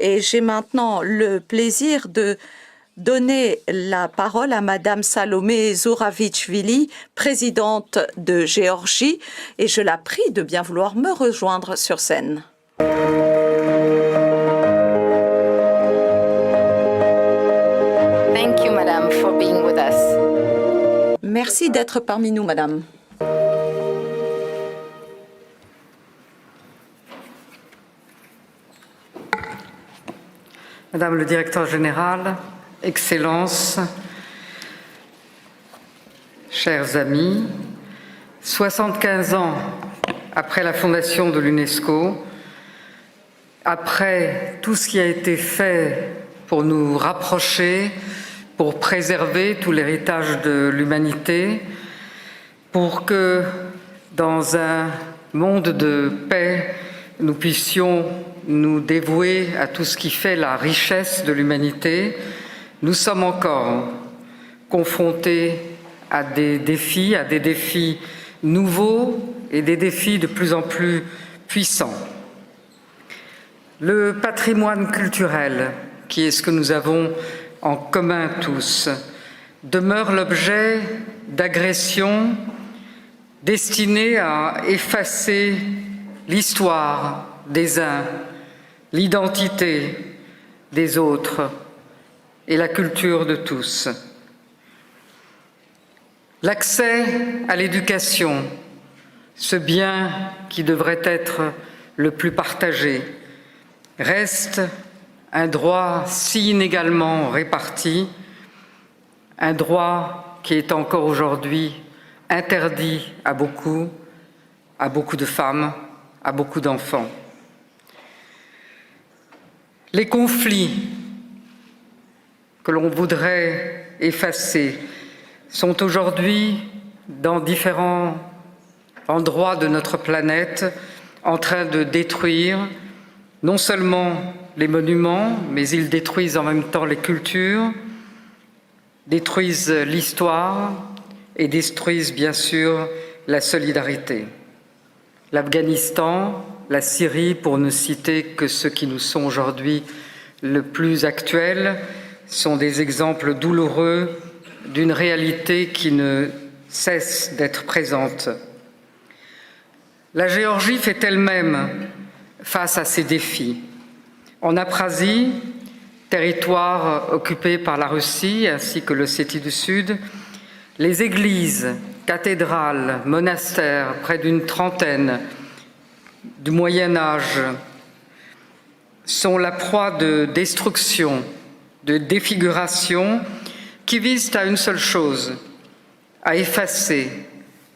Et j'ai maintenant le plaisir de donner la parole à Madame Salomé Zouravichvili, présidente de Géorgie, et je la prie de bien vouloir me rejoindre sur scène. Thank you, Madame, for being with us. Merci d'être parmi nous, Madame. Madame le directeur général, Excellences, chers amis, 75 ans après la fondation de l'UNESCO, après tout ce qui a été fait pour nous rapprocher, pour préserver tout l'héritage de l'humanité, pour que dans un monde de paix, nous puissions nous dévouer à tout ce qui fait la richesse de l'humanité, nous sommes encore confrontés à des défis nouveaux et des défis de plus en plus puissants. Le patrimoine culturel, qui est ce que nous avons en commun tous, demeure l'objet d'agressions destinées à effacer l'histoire des uns, l'identité des autres et la culture de tous. L'accès à l'éducation, ce bien qui devrait être le plus partagé, reste un droit si inégalement réparti, un droit qui est encore aujourd'hui interdit à beaucoup de femmes, à beaucoup d'enfants. Les conflits que l'on voudrait effacer sont aujourd'hui dans différents endroits de notre planète en train de détruire non seulement les monuments, mais ils détruisent en même temps les cultures, détruisent l'histoire et détruisent bien sûr la solidarité. L'Afghanistan, la Syrie, pour ne citer que ceux qui nous sont aujourd'hui le plus actuels, sont des exemples douloureux d'une réalité qui ne cesse d'être présente. La Géorgie fait elle-même face à ces défis. En Abkhazie, territoire occupé par la Russie ainsi que l'Ossétie du Sud, les églises, cathédrales, monastères, près d'une trentaine du Moyen Âge, sont la proie de destruction, de défiguration qui visent à une seule chose, à effacer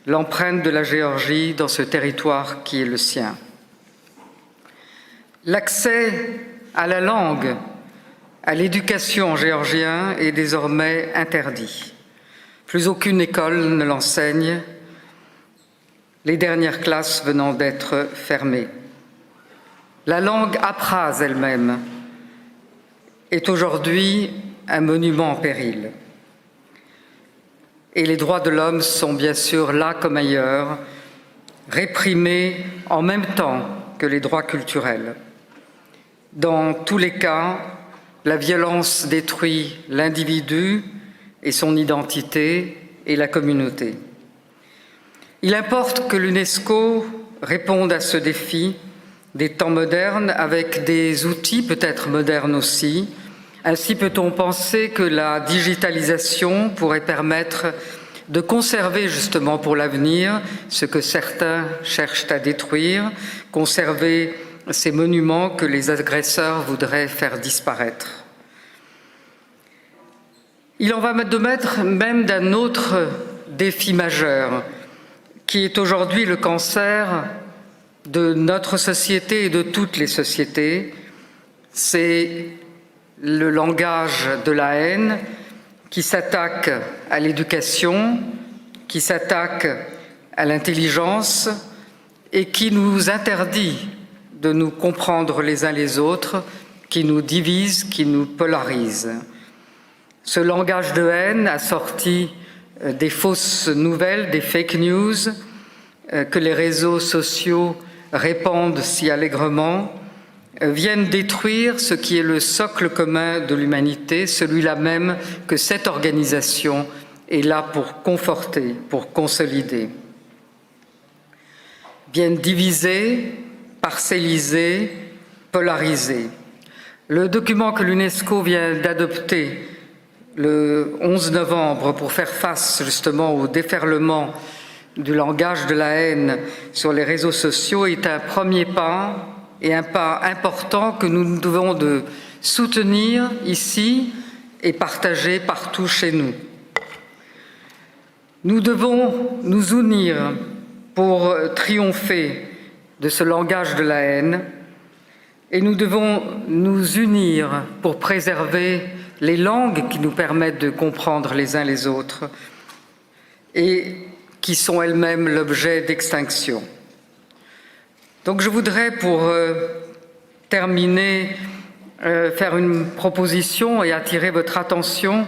l'empreinte de la Géorgie dans ce territoire qui est le sien. L'accès à la langue, à l'éducation en géorgien est désormais interdit. Plus aucune école ne l'enseigne, les dernières classes venant d'être fermées. La langue apraz elle-même est aujourd'hui un monument en péril. Et les droits de l'homme sont bien sûr là comme ailleurs, réprimés en même temps que les droits culturels. Dans tous les cas, la violence détruit l'individu et son identité et la communauté. Il importe que l'UNESCO réponde à ce défi des temps modernes avec des outils peut-être modernes aussi. Ainsi peut-on penser que la digitalisation pourrait permettre de conserver justement pour l'avenir ce que certains cherchent à détruire, conserver ces monuments que les agresseurs voudraient faire disparaître. Il en va de même d'un autre défi majeur, qui est aujourd'hui le cancer de notre société et de toutes les sociétés. C'est le langage de la haine qui s'attaque à l'éducation, qui s'attaque à l'intelligence et qui nous interdit de nous comprendre les uns les autres, qui nous divise, qui nous polarise. Ce langage de haine a sorti des fausses nouvelles, des fake news, que les réseaux sociaux répandent si allègrement, viennent détruire ce qui est le socle commun de l'humanité, celui-là même que cette organisation est là pour conforter, pour consolider. Viennent diviser, parcelliser, polariser. Le document que l'UNESCO vient d'adopter le 11 novembre pour faire face justement au déferlement du langage de la haine sur les réseaux sociaux est un premier pas et un pas important que nous devons de soutenir ici et partager partout chez nous. Nous devons nous unir pour triompher de ce langage de la haine et nous devons nous unir pour préserver les langues qui nous permettent de comprendre les uns les autres et qui sont elles-mêmes l'objet d'extinction. Donc je voudrais, pour terminer, faire une proposition et attirer votre attention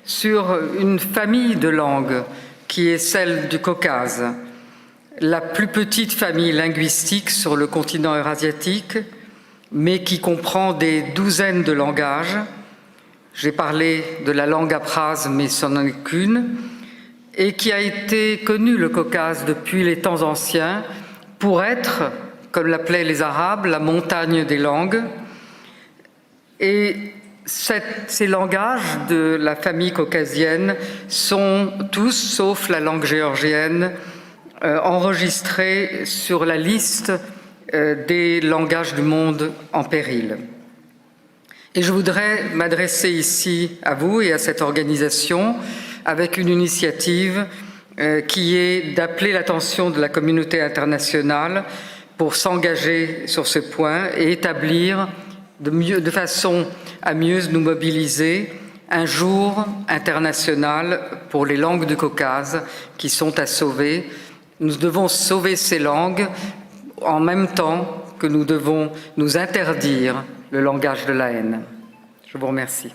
sur une famille de langues qui est celle du Caucase, la plus petite famille linguistique sur le continent eurasiatique, mais qui comprend des douzaines de langages. J'ai parlé de la langue apraze, mais ce n'en est qu'une, et qui a été connue, le Caucase, depuis les temps anciens, pour être, comme l'appelaient les Arabes, la montagne des langues. Et ces langages de la famille caucasienne sont tous, sauf la langue géorgienne, enregistrés sur la liste des langages du monde en péril. Et je voudrais m'adresser ici à vous et à cette organisation avec une initiative qui est d'appeler l'attention de la communauté internationale pour s'engager sur ce point et établir de façon à mieux nous mobiliser un jour international pour les langues du Caucase qui sont à sauver. Nous devons sauver ces langues en même temps que nous devons nous interdire le langage de la haine. Je vous remercie.